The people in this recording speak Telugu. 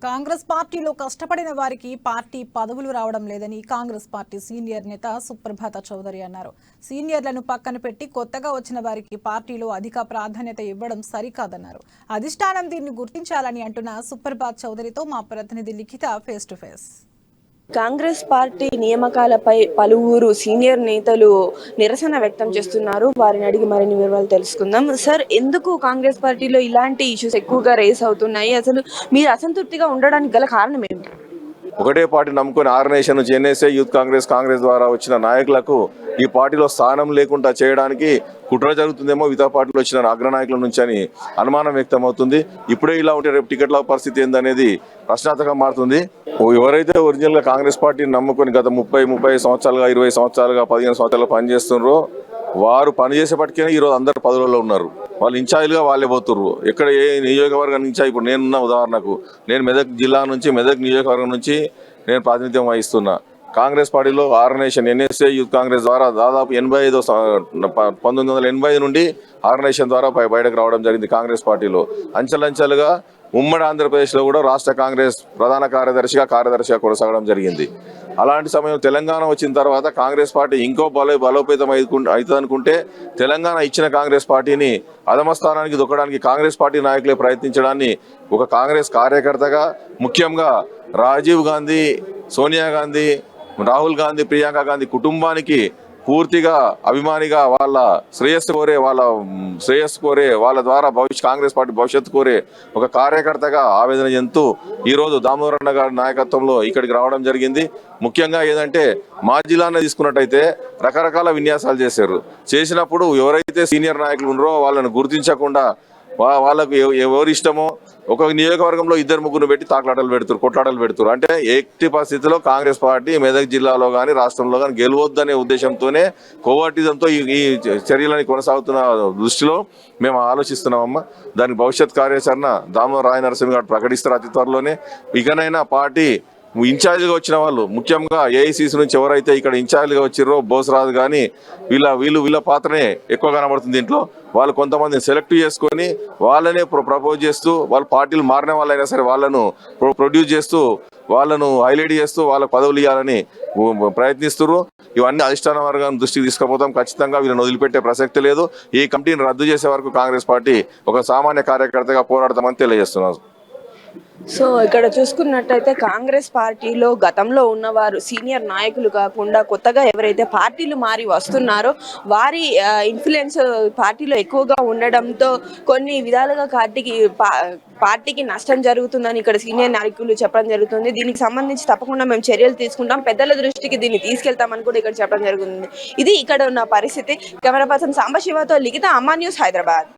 కాంగ్రెస్ పార్టీలో కష్టపడిన వారికి పార్టీ పదవులు రావడం లేదని కాంగ్రెస్ పార్టీ సీనియర్ నేత సుప్రభాత చౌదరి అన్నారు. సీనియర్లను పక్కన పెట్టి కొత్తగా వచ్చిన వారికి పార్టీలో అధిక ప్రాధాన్యత ఇవ్వడం సరికాదన్నారు. అధిష్టానం దీన్ని గుర్తించాలని అంటున్న సుప్రభాత్ చౌదరితో మా ప్రతినిధి Likhitha face to face. Congress party నియామకాలపై పలువురు సీనియర్ నేతలు నిరసన వ్యక్తం చేస్తున్నారు. వారిని అడిగి మరిన్ని వివరాలు తెలుసుకుందాం. సార్, ఎందుకు కాంగ్రెస్ పార్టీలో ఇలాంటి ఇష్యూస్ ఎక్కువగా రేస్ అవుతున్నాయి? అసలు మీరు అసంతృప్తిగా ఉండడానికి గల కారణం ఏంటి? ఒకటే పార్టీ నమ్ముకుని ఆర్గనైజేషన్ నుంచి ఎన్ఎస్ఏ యూత్ కాంగ్రెస్ ద్వారా వచ్చిన నాయకులకు ఈ పార్టీలో స్థానం లేకుండా చేయడానికి కుట్ర జరుగుతుందేమో వివిధ పార్టీలో వచ్చిన అగ్రనాయకుల నుంచి అని అనుమానం వ్యక్తం అవుతుంది. ఇప్పుడే ఇలా ఉంటే రేపు టికెట్ల పరిస్థితి ఏందనేది ప్రశ్నార్థకంగా మారుతుంది. ఎవరైతే ఒరిజినల్ గా కాంగ్రెస్ పార్టీని నమ్ముకొని గత 30 సంవత్సరాలుగా 20 సంవత్సరాలుగా 15 సంవత్సరాలు పనిచేస్తున్నారో వారు పనిచేసేపటికే ఈరోజు అందరు పదవులలో ఉన్నారు. వాళ్ళు ఇన్ఛార్జ్గా వాళ్ళే పోతుర్రు. ఎక్కడ ఏ నియోజకవర్గం నుంచి ఇప్పుడు నేనున్న ఉదాహరణకు నేను మెదక్ జిల్లా నుంచి మెదక్ నియోజకవర్గం నుంచి నేను ప్రాతినిధ్యం వహిస్తున్నా. కాంగ్రెస్ పార్టీలో ఆర్గనైజేషన్ ఎన్ఎస్ఏ యూత్ కాంగ్రెస్ ద్వారా దాదాపు 1985 నుండి ఆర్గనైజేషన్ ద్వారా బయటకు రావడం జరిగింది. కాంగ్రెస్ పార్టీలో అంచెలంచెలుగా ఉమ్మడి ఆంధ్రప్రదేశ్లో కూడా రాష్ట్ర కాంగ్రెస్ ప్రధాన కార్యదర్శిగా కొనసాగడం జరిగింది. అలాంటి సమయం తెలంగాణ వచ్చిన తర్వాత కాంగ్రెస్ పార్టీ ఇంకో బలోపేతం అవుతుంది అనుకుంటే తెలంగాణ ఇచ్చిన కాంగ్రెస్ పార్టీని అధమస్థానానికి దొక్కడానికి కాంగ్రెస్ పార్టీ నాయకులే ప్రయత్నించడాన్ని ఒక కాంగ్రెస్ కార్యకర్తగా, ముఖ్యంగా రాజీవ్ గాంధీ, సోనియా గాంధీ, రాహుల్ గాంధీ, ప్రియాంక గాంధీ కుటుంబానికి పూర్తిగా అభిమానిగా వాళ్ళ శ్రేయస్సు కోరే వాళ్ళ ద్వారా కాంగ్రెస్ పార్టీ భవిష్యత్తు కోరే ఒక కార్యకర్తగా ఆవేదన చెందుతూ ఈరోజు దామోదరన్న గారి నాయకత్వంలో ఇక్కడికి రావడం జరిగింది. ముఖ్యంగా ఏదంటే మా జిల్లానే తీసుకున్నట్టయితే రకరకాల విన్యాసాలు చేసినప్పుడు ఎవరైతే సీనియర్ నాయకులు ఉన్నారో వాళ్ళని గుర్తించకుండా వాళ్ళకు ఎవరు ఇష్టమో ఒక నియోజకవర్గంలో 2-3 పెట్టి కొట్లాటలు పెడుతున్నారు. అంటే ఎట్టి పరిస్థితిలో కాంగ్రెస్ పార్టీ మెదక్ జిల్లాలో కానీ రాష్ట్రంలో కానీ గెలవద్దనే ఉద్దేశంతోనే కోవర్టిజంతో ఈ చర్యలని కొనసాగుతున్న దృష్టిలో మేము ఆలోచిస్తున్నామమ్మా. దానికి భవిష్యత్ కార్యాచరణ దామోదర్ రాయ నరసింహ గారు ప్రకటిస్తారు అతి త్వరలోనే. ఇకనైనా పార్టీ ఇన్ఛార్జిగా వచ్చిన వాళ్ళు, ముఖ్యంగా ఏఐసిసి నుంచి ఎవరైతే ఇక్కడ ఇన్ఛార్జిగా వచ్చిర్రో బోసరాజు కానీ వీళ్ళ పాత్రనే ఎక్కువ కనబడుతుంది. దీంట్లో వాళ్ళు కొంతమందిని సెలెక్ట్ చేసుకొని వాళ్ళనే ప్రపోజ్ చేస్తూ వాళ్ళు పార్టీలు మారిన వాళ్ళైనా సరే వాళ్ళను ప్రొడ్యూస్ చేస్తూ వాళ్ళను హైలైట్ చేస్తూ వాళ్ళకు పదవులు ఇవ్వాలని ప్రయత్నిస్తున్నారు. ఇవన్నీ అధిష్టాన వర్గం దృష్టికి తీసుకుపోతాం. ఖచ్చితంగా వీళ్ళని వదిలిపెట్టే ప్రసక్తి లేదు. ఈ కమిటీని రద్దు చేసే వరకు కాంగ్రెస్ పార్టీ ఒక సామాన్య కార్యకర్తగా పోరాడతామని తెలియజేస్తున్నారు. సో ఇక్కడ చూసుకున్నట్టయితే కాంగ్రెస్ పార్టీలో గతంలో ఉన్నవారు సీనియర్ నాయకులు కాకుండా కొత్తగా ఎవరైతే పార్టీలు మారి వస్తున్నారో వారి ఇన్ఫ్లుయెన్స్ పార్టీలో ఎక్కువగా ఉండడంతో కొన్ని విధాలుగా పార్టీకి నష్టం జరుగుతుందని ఇక్కడ సీనియర్ నాయకులు చెప్పడం జరుగుతుంది. దీనికి సంబంధించి తప్పకుండా మేము చర్యలు తీసుకుంటాం, పెద్దల దృష్టికి దీన్ని తీసుకెళ్తామని కూడా ఇక్కడ చెప్పడం జరుగుతుంది. ఇది ఇక్కడ ఉన్న పరిస్థితి. కెమెరా పర్సన్ సాంబశివతో లిఖిత, అమ్మా న్యూస్, హైదరాబాద్.